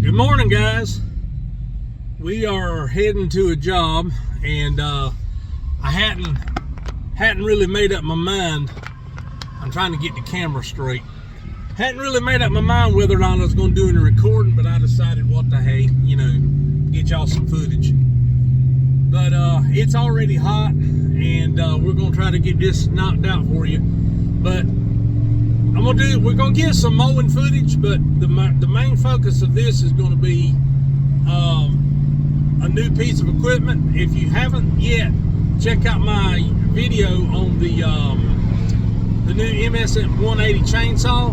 Good morning, guys. We are heading to a job, and I hadn't really made up my mind. I'm trying to get the camera straight. Hadn't really made up my mind whether or not I was going to do any recording, but I decided, what the hey, get y'all some footage. But it's already hot, and we're going to try to get this knocked out for you. But we're gonna get some mowing footage, but the main focus of this is going to be a new piece of equipment. If you haven't yet, check out my video on the new MS 180 chainsaw,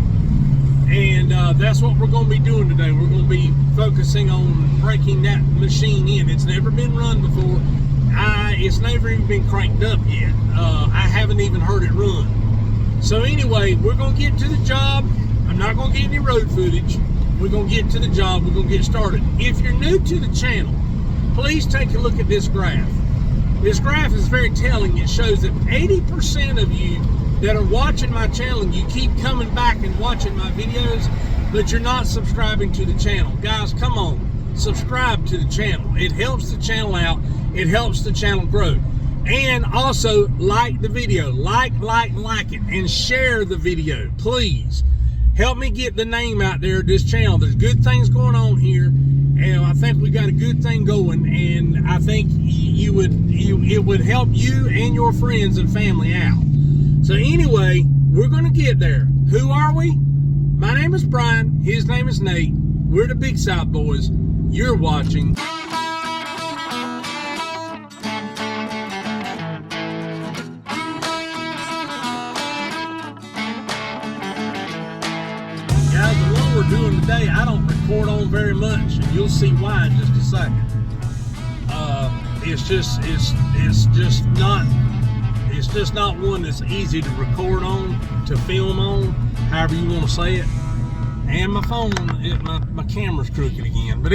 and that's what we're going to be doing today. We're going to be focusing on breaking that machine in. It's never been run before. It's never even been cranked up yet. I haven't even heard it run. So anyway, we're going to get to the job. I'm not going to get any road footage. We're going to get to the job. We're going to get started. If you're new to the channel, please take a look at this graph. This graph is very telling. It shows that 80% of you that are watching my channel, and you keep coming back and watching my videos, but you're not subscribing to the channel. Guys, come on. Subscribe to the channel. It helps the channel out. It helps the channel grow. And also like the video, like it, and share the video, please. Help me get the name out there of this channel. There's good things going on here, and I think we got a good thing going, and I think it would help you and your friends and family out. So anyway, we're gonna get there. Who are we? My name is Brian, his name is Nate. We're the Big South Boys. You're watching doing today. I don't record on very much, and you'll see why in just a second. It's just not one that's easy to record on, to film on, however you want to say it. And my phone, my camera's crooked again. But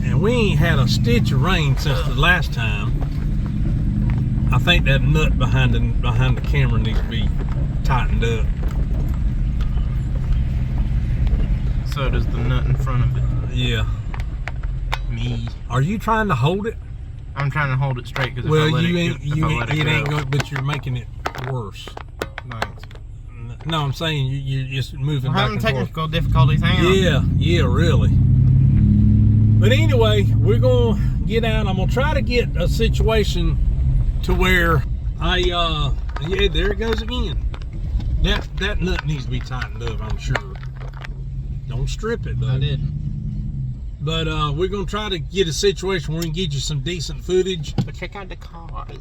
and we ain't had a stitch of rain since the last time. I think that nut behind the camera needs to be tightened up. So does the nut in front of it. Yeah. Me. Are you trying to hold it? I'm trying to hold it straight, because well, it ain't going. But you're making it worse. Thanks. No, I'm saying you're just moving. We're having technical difficulties. Hang on. Yeah, really. But anyway, we're gonna get out. I'm gonna try to get a situation to where yeah, there it goes again. That nut needs to be tightened up, I'm sure. Don't strip it though. I didn't. But we're gonna try to get a situation where we can get you some decent footage. But check out the cars.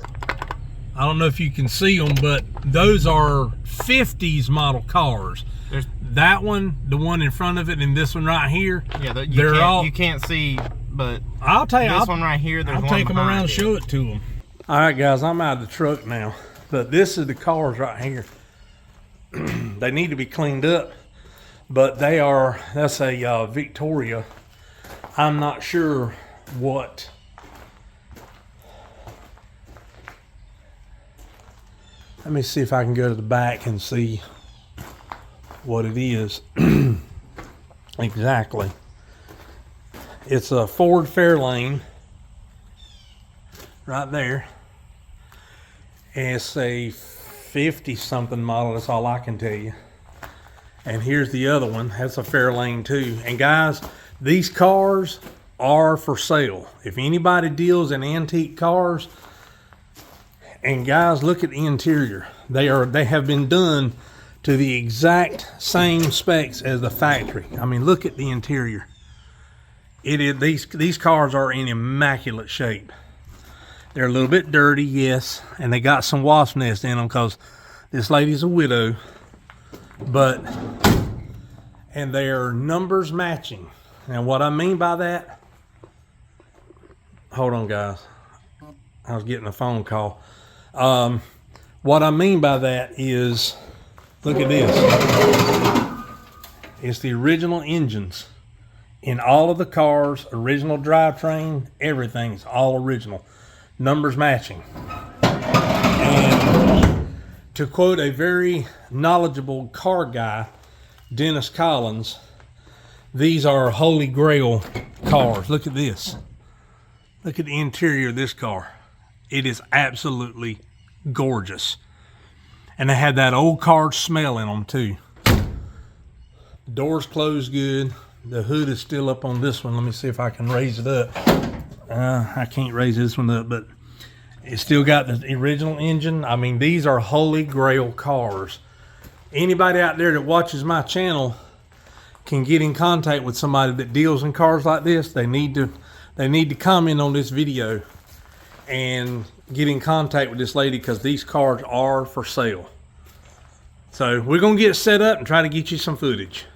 I don't know if you can see them, but those are 50s model cars. There's that one, the one in front of it, and this one right here. Yeah, you can't see, but I'll tell you, this one right here, there's I'll one take them around and it. show it to them. All right, guys, I'm out of the truck now, but this is the cars right here. They need to be cleaned up, but that's a Victoria. I'm not sure what. Let me see if I can go to the back and see what it is. Exactly. It's a Ford Fairlane right there. It's a 50-something model, that's all I can tell you. And here's the other one, that's a Fairlane too. And guys, these cars are for sale. If anybody deals in antique cars, and guys, look at the interior. They have been done to the exact same specs as the factory. I mean, look at the interior. These cars are in immaculate shape. They're a little bit dirty, yes, and they got some wasp nest in them because this lady's a widow. And they are numbers matching. And what I mean by that, hold on, guys. I was getting a phone call. What I mean by that is, look at this. It's the original engines in all of the cars, original drivetrain, everything's all original. Numbers matching. And to quote a very knowledgeable car guy, Dennis Collins, these are holy grail cars. Look at this. Look at the interior of this car. It is absolutely gorgeous. And they had that old car smell in them too. The doors closed good. The hood is still up on this one. Let me see if I can raise it up. I can't raise this one up, but it's still got the original engine. I mean, these are holy grail cars. Anybody out there that watches my channel can get in contact with somebody that deals in cars like this. They need to comment on this video and get in contact with this lady, because these cars are for sale. So we're gonna get set up and try to get you some footage.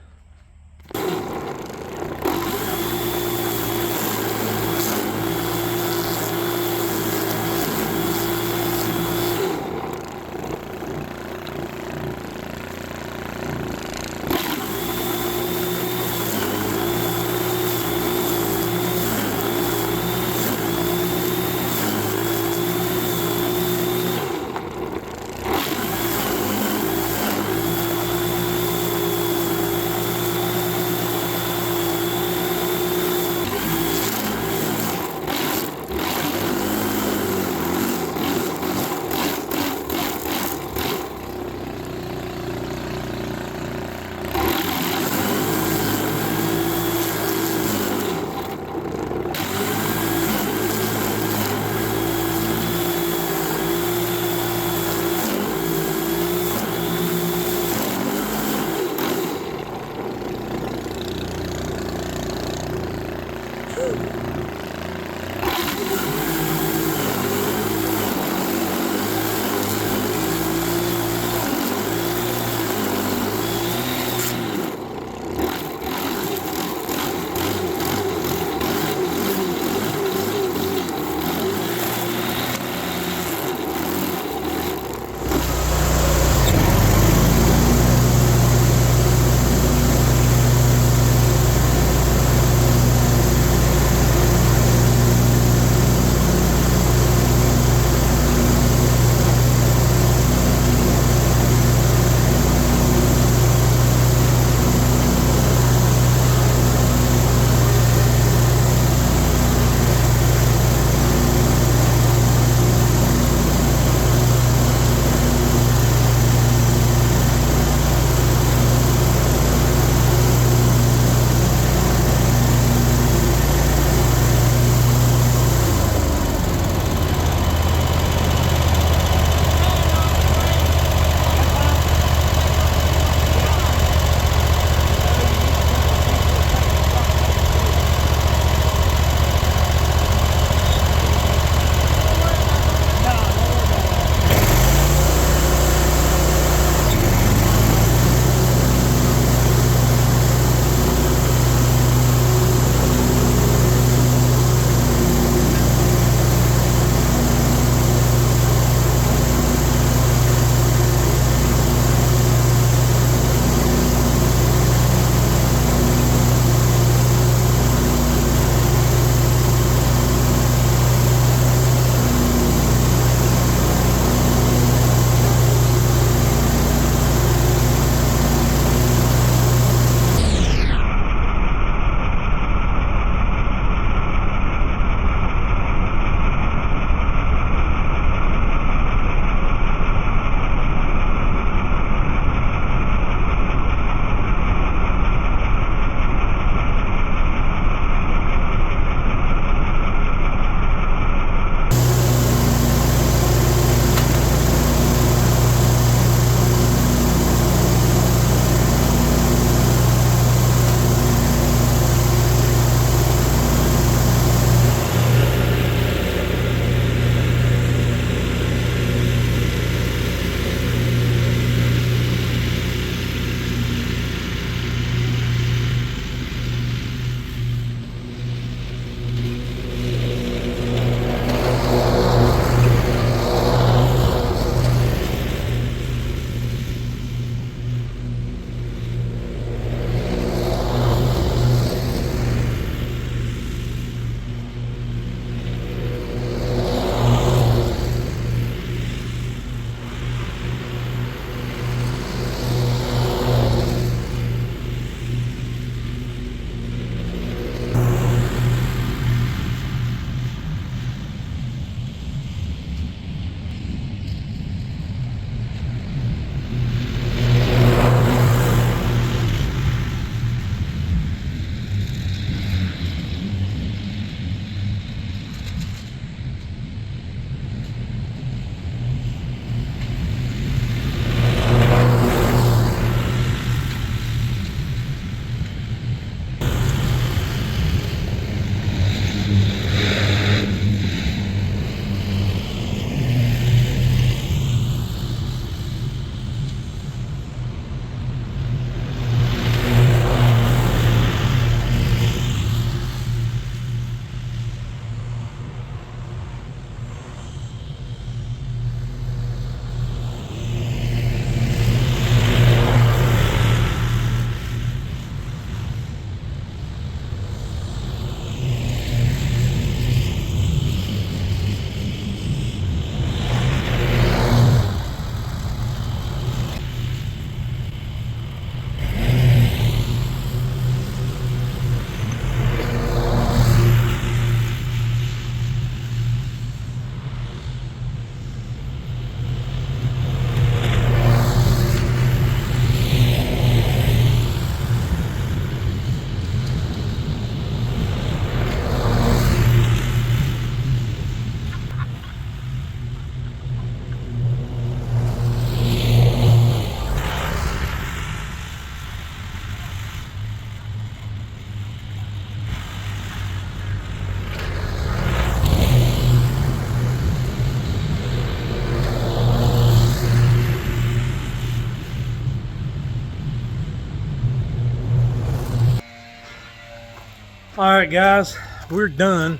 All right, guys, we're done.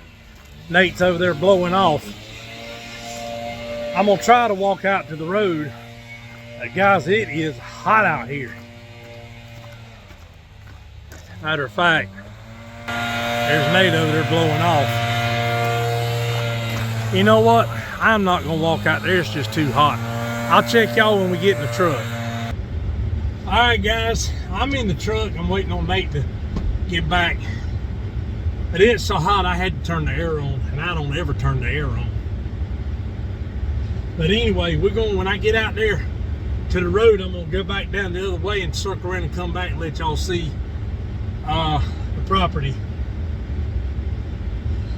Nate's over there blowing off. I'm gonna try to walk out to the road. Guys, it is hot out here. Matter of fact, there's Nate over there blowing off. You know what? I'm not gonna walk out there, it's just too hot. I'll check y'all when we get in the truck. All right, guys, I'm in the truck. I'm waiting on Nate to get back. But it's so hot, I had to turn the air on, and I don't ever turn the air on. But anyway, we're going, when I get out there to the road, I'm gonna go back down the other way and circle around and come back and let y'all see the property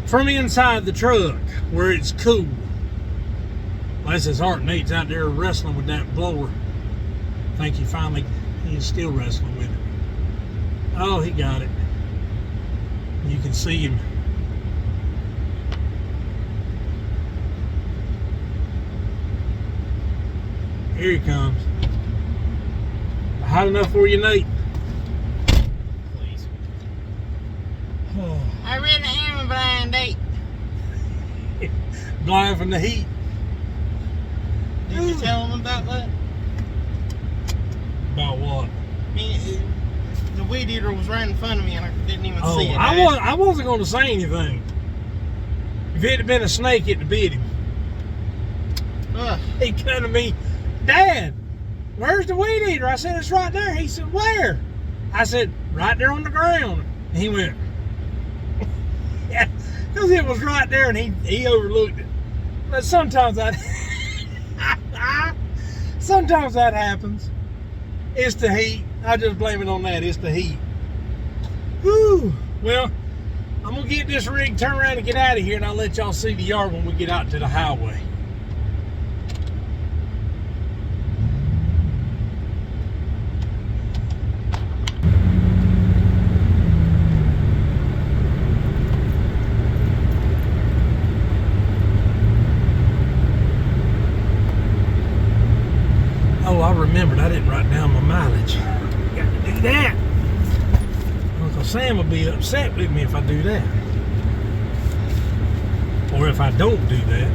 from inside the truck where it's cool. Bless his heart, Nate's out there wrestling with that blower. I think he's still wrestling with it. Oh, he got it. You can see him. Here he comes. Hot enough for you, Nate? Please. Oh. I really am blind, Nate. Blind from the heat. Did you tell him about that? About what? The weed eater was right in front of me and I didn't even see it. I wasn't going to say anything. If it had been a snake, it'd have bit him. He come to me, Dad, where's the weed eater? I said, it's right there. He said, where? I said, right there on the ground. And he went, yeah, because it was right there and he overlooked it. But sometimes that happens. It's the heat. I just blame it on that. It's the heat. Whew. Well, I'm going to get this rig, turn around and get out of here, and I'll let y'all see the yard when we get out to the highway. Oh, I remembered. I didn't write down my mileage. Got to do that. Uncle Sam will be upset with me if I do that. Or if I don't do that.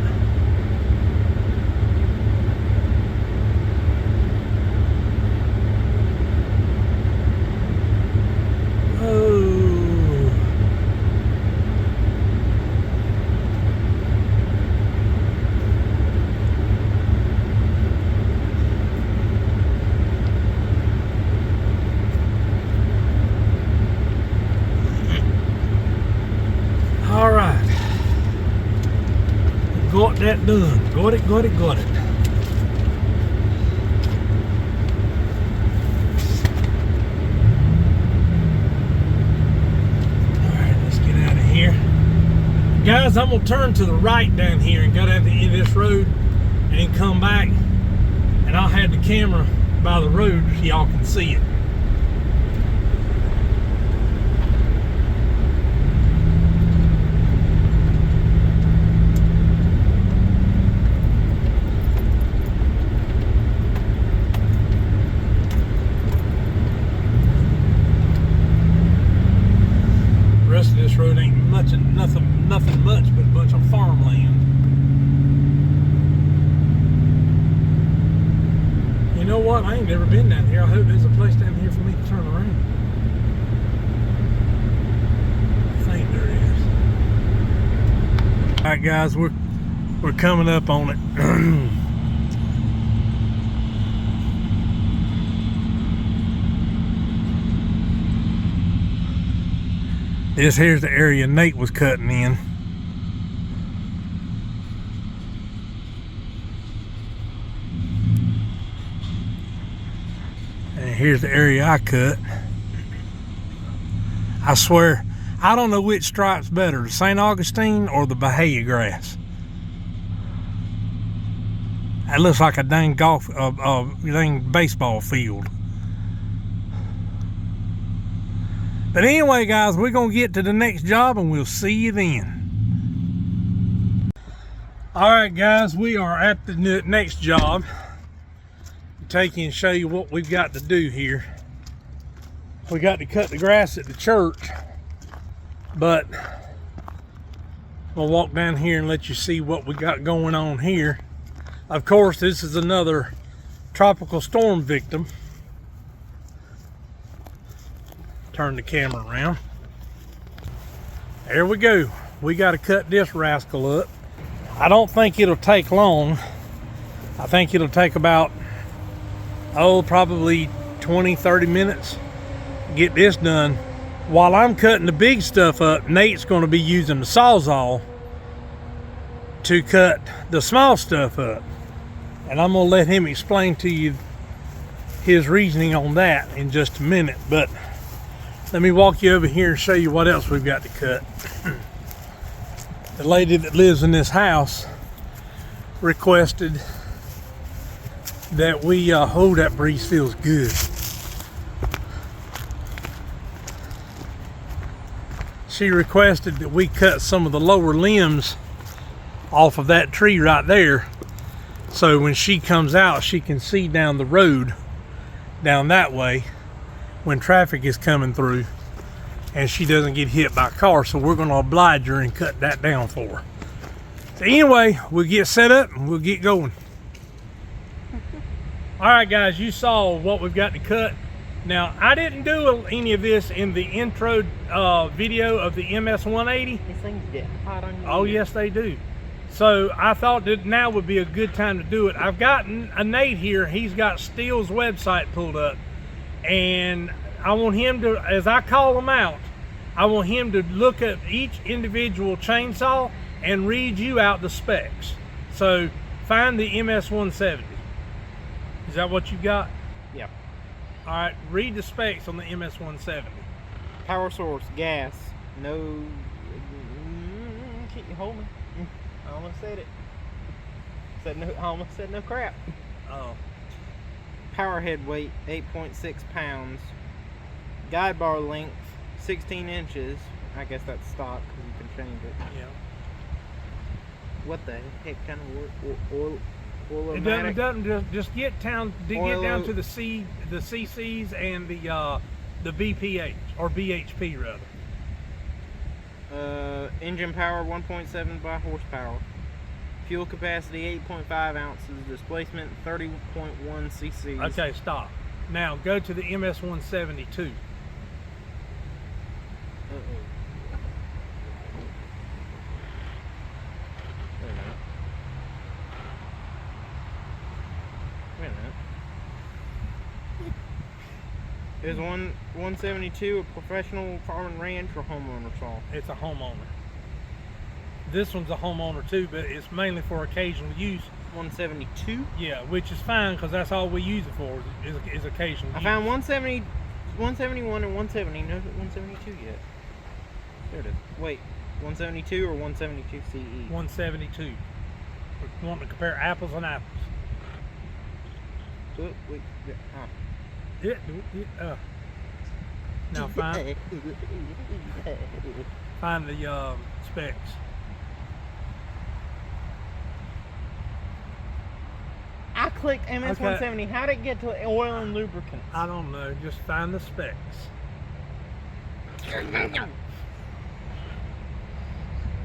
Oh. All right. Got that done. Got it. All right, let's get out of here. Guys, I'm going to turn to the right down here and go down the end of this road and come back. And I'll have the camera by the road so y'all can see it. Rest of this road ain't nothing much but a bunch of farmland. You know what? I ain't never been down here. I hope there's a place down here for me to turn around. I think there is. All right, guys, we're coming up on it. This here's the area Nate was cutting in. And here's the area I cut. I swear, I don't know which stripe's better, the St. Augustine or the Bahia grass. That looks like a dang dang baseball field. But anyway, guys, we're going to get to the next job and we'll see you then. All right, guys, we are at the next job. I'll take you and show you what we've got to do here. We got to cut the grass at the church. But we'll walk down here and let you see what we got going on here. Of course, this is another tropical storm victim. Turn the camera around. There we go. We got to cut this rascal up. I don't think it'll take long. I think it'll take about, probably 20-30 minutes. Get this done. While I'm cutting the big stuff up, Nate's going to be using the Sawzall to cut the small stuff up. And I'm going to let him explain to you his reasoning on that in just a minute. But let me walk you over here and show you what else we've got to cut. The lady that lives in this house requested that we, that breeze feels good. She requested that we cut some of the lower limbs off of that tree right there, so when she comes out she can see down the road down that way when traffic is coming through, and she doesn't get hit by a car. So we're going to oblige her and cut that down for her. So anyway, we'll get set up and we'll get going. All right guys, you saw what we've got to cut. Now, I didn't do any of this in the intro video of the MS-180. These things get hot on you. Oh yes, they do. So I thought that now would be a good time to do it. I've gotten a Nate here. He's got STIHL's website pulled up, and I want him to, as I call them out, I want him to look at each individual chainsaw and read you out the specs. So find the MS-170. Is that what you got? Yeah. All right, read the specs on the MS-170. Power source, gas, no. Keep you holding. I almost said it. I almost said no crap. Oh. Power head weight 8.6 pounds. Guide bar length 16 inches. I guess that's stock because you can change it. Yeah. What the heck kind of oil? It doesn't just get down to the CCs and the BPH or BHP rather. Engine power 1.7 by horsepower. Fuel capacity 8.5 ounces. Displacement 30.1 cc's. Okay, stop. Now go to the MS-172. Wait a minute. Is 172 a professional farm and ranch or homeowner saw? It's a homeowner. This one's a homeowner too, but it's mainly for occasional use. 172? Yeah, which is fine because that's all we use it for is occasional use. I found 170, 171 and 170. No 172 yet. There it is. Wait, 172 or 172 CE? 172. We're wanting to compare apples and apples. Oh, wait, Now find the specs. I clicked MS-170. Okay. How'd it get to oil and lubricants? I don't know. Just find the specs.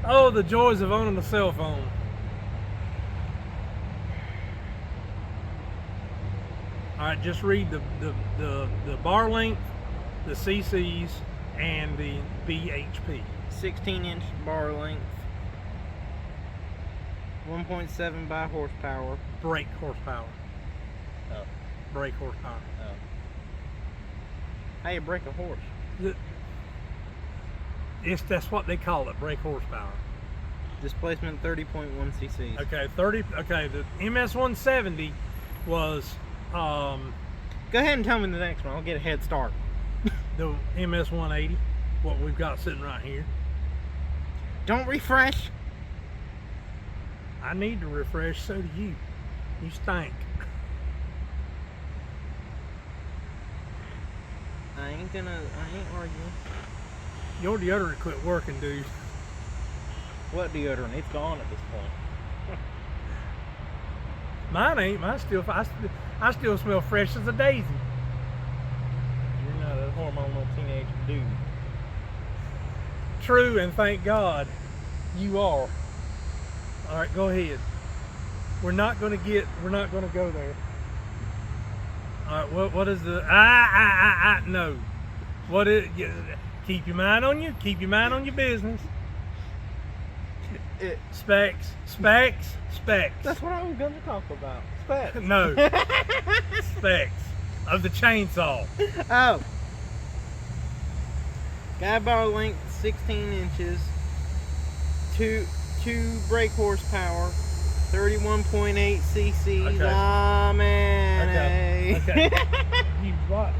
Oh, the joys of owning a cell phone. All right, just read the bar length, the CCs, and the BHP. 16-inch bar length. 1.7 by horsepower. Brake horsepower. Oh. Brake horsepower. Oh. How you brake a horse? That's what they call it, brake horsepower. Displacement 30.1 cc's. Okay, the MS-170 was Go ahead and tell me the next one. I'll get a head start. the MS-180, what we've got sitting right here. Don't refresh. I need to refresh, so do you. You stink. I ain't arguing. Your deodorant quit working, dude. What deodorant? It's gone at this point. Mine ain't. I still smell fresh as a daisy. You're not a hormonal teenage dude. true, and thank God you are. All right, go ahead. We're not going to go there. All right, what is the, no. What is, keep your mind on you, keep your mind on your business. Specs. That's what I was going to talk about. Specs. No. Specs of the chainsaw. Oh. Guide bar length 16 inches. Two brake horsepower. 31.8 cc's. Okay. Ah, man. Okay. You what?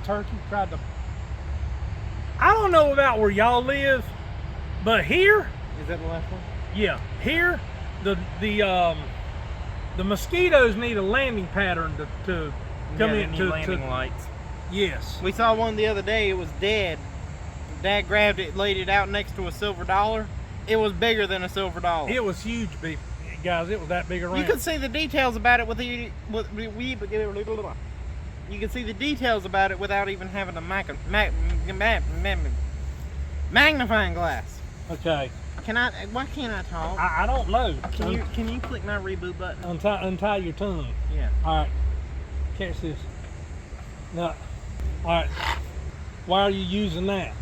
Turkey tried to. I don't know about where y'all live, but here. Is that the last one? Yeah, here the mosquitoes need a landing pattern to come in to landing lights. Yes. We saw one the other day. It was dead. Dad grabbed it, laid it out next to a silver dollar. It was bigger than a silver dollar. It was huge, guys. It was that big around. You could see the details about it you can see the details about it without even having a magnifying glass. Okay. Why can't I talk? I don't know. Can you click my reboot button? Untie your tongue. Yeah. All right. Catch this. No. All right. Why are you using that?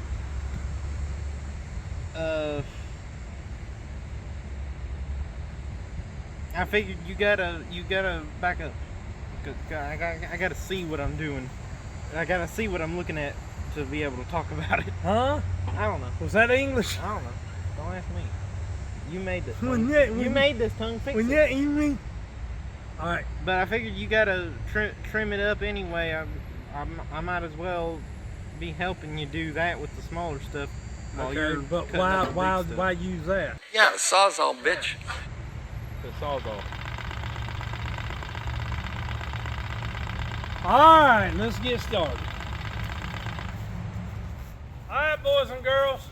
I figured you gotta back up. I gotta see what I'm doing. I gotta see what I'm looking at to be able to talk about it. Huh? I don't know. Was that English? I don't know. Don't ask me. You made this. You made this tongue. Fix it. Yeah, you all right. But I figured you gotta trim it up anyway. I might as well be helping you do that with the smaller stuff. While you're but cutting up the big stuff. why use that? Yeah, sawzall, bitch. The sawzall. All right, let's get started. All right, boys and girls.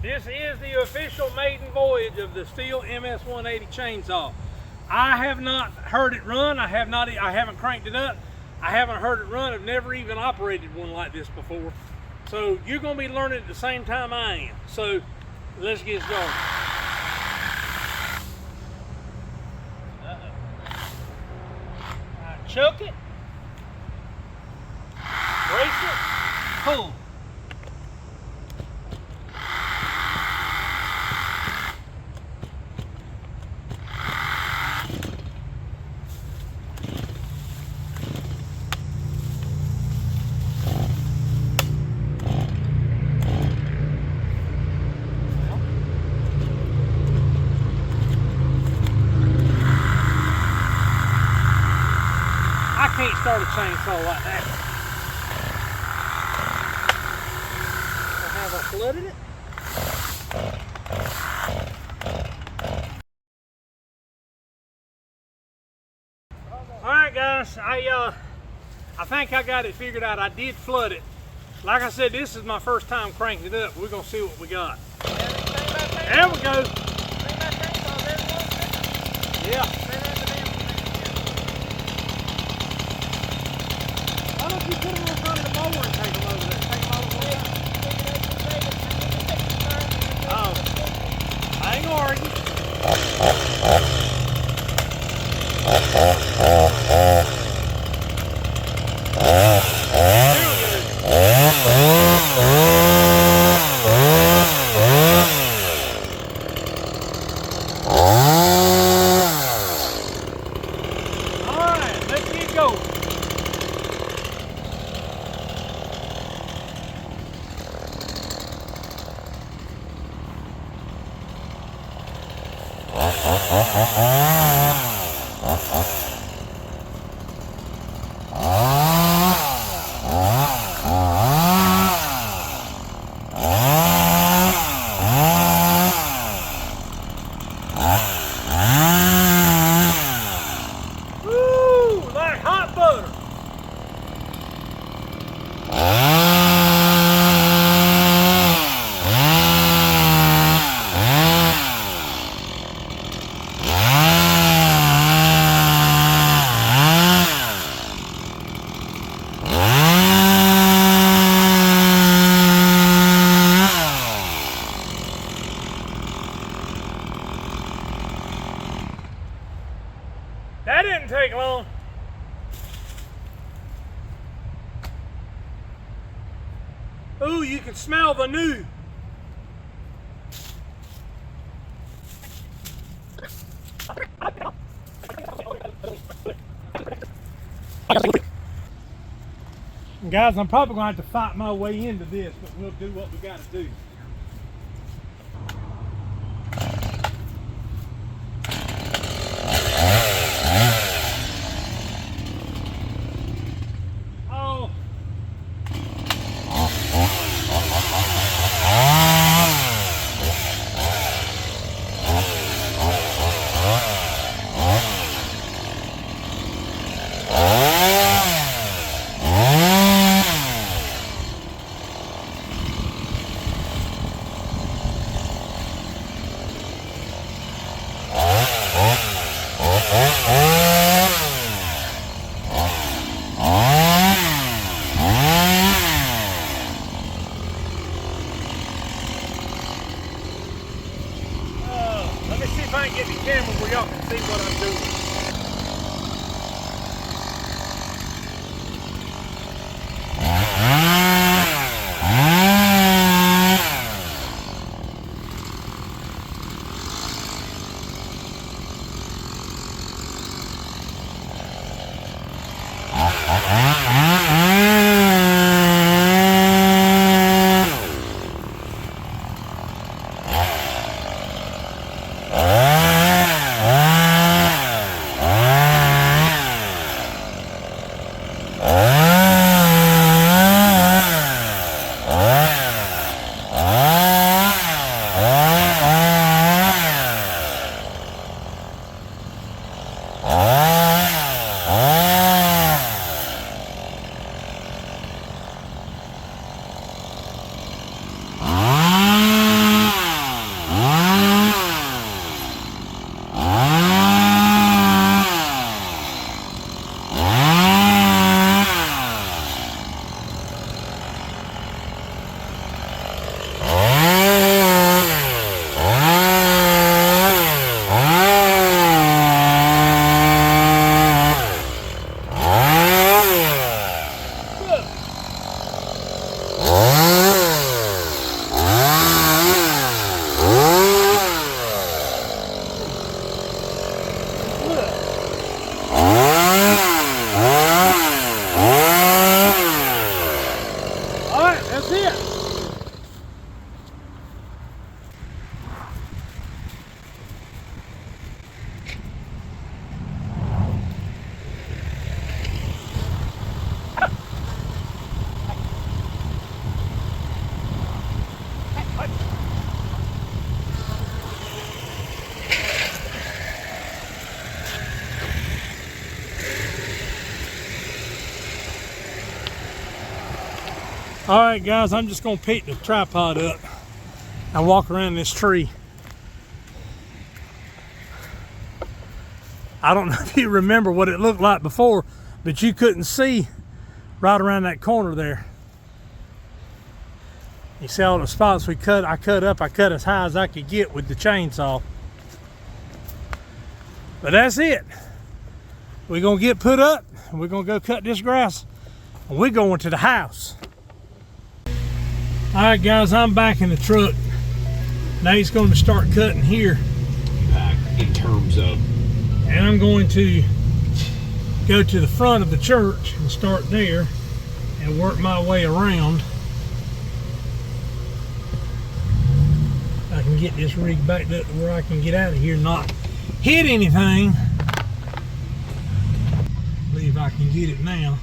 This is the official maiden voyage of the STIHL MS 180 chainsaw. I have not heard it run. I haven't cranked it up. I haven't heard it run. I've never even operated one like this before. So you're going to be learning at the same time I am. So let's get started. Choke it, brace it, pull. I can't start a chainsaw like that. Have I flooded it? All right, guys. I think I got it figured out. I did flood it. Like I said, this is my first time cranking it up. We're gonna see what we got. There we go. Yeah. Why don't you put them in front of the mower and take them over there? Take them over there. Oh, I ain't gonna argue. Alright, let's get going. That didn't take long. Ooh, you can smell the new. Guys, I'm probably going to have to fight my way into this, but we'll do what we got to do. Oh. Let me see if I can get the camera where y'all can see what I'm doing. All right, guys, I'm just gonna pick the tripod up and walk around this tree. I don't know if you remember what it looked like before, but you couldn't see right around that corner there. You see all the spots I cut as high as I could get with the chainsaw. But that's it. We're gonna get put up and we're gonna go cut this grass and we're going to the house. All right, guys, I'm back in the truck. Now he's going to start cutting here. Back in terms of, and I'm going to go to the front of the church and start there and work my way around. I can get this rig backed up to where I can get out of here and not hit anything. I believe I can get it now.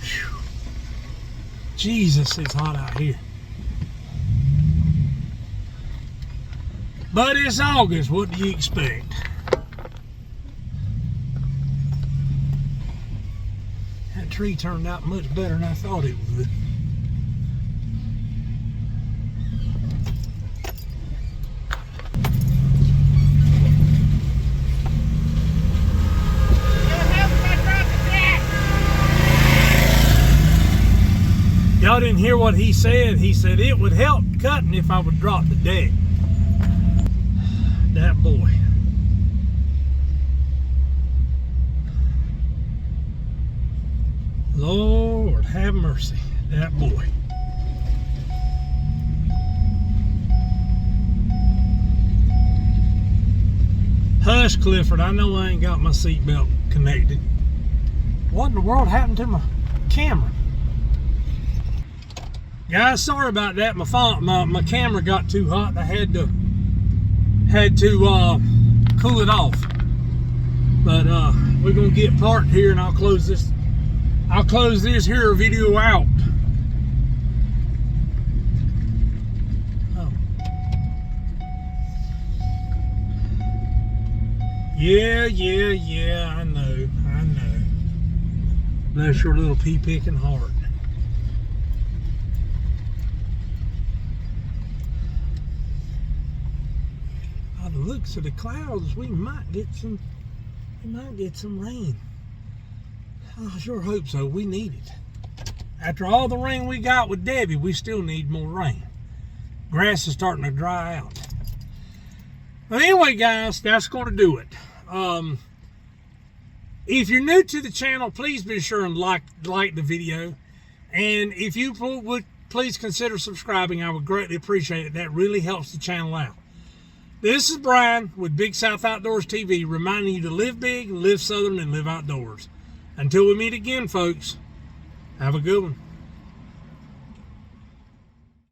Whew. Jesus, it's hot out here. But it's August, what do you expect? That tree turned out much better than I thought it would. Y'all didn't hear what he said. He said it would help cutting if I would drop the deck. That boy. have mercy. That boy. Hush, Clifford. I know I ain't got my seatbelt connected. What in the world happened to my camera? Guys, sorry about that. My camera got too hot. I had to cool it off. But we're gonna get parked here, and I'll close this here video out. Oh. Yeah, I know. Bless your little pea-picking heart. By the looks of the clouds, we might get some rain. I sure hope so. We need it. After all the rain we got with Debbie, we still need more rain. Grass is starting to dry out. But anyway, guys, that's going to do it. If you're new to the channel, please be sure and like the video. And if you would please consider subscribing, I would greatly appreciate it. That really helps the channel out. This is Brian with Big South Outdoors TV, reminding you to live big, live southern, and live outdoors. Until we meet again, folks, have a good one.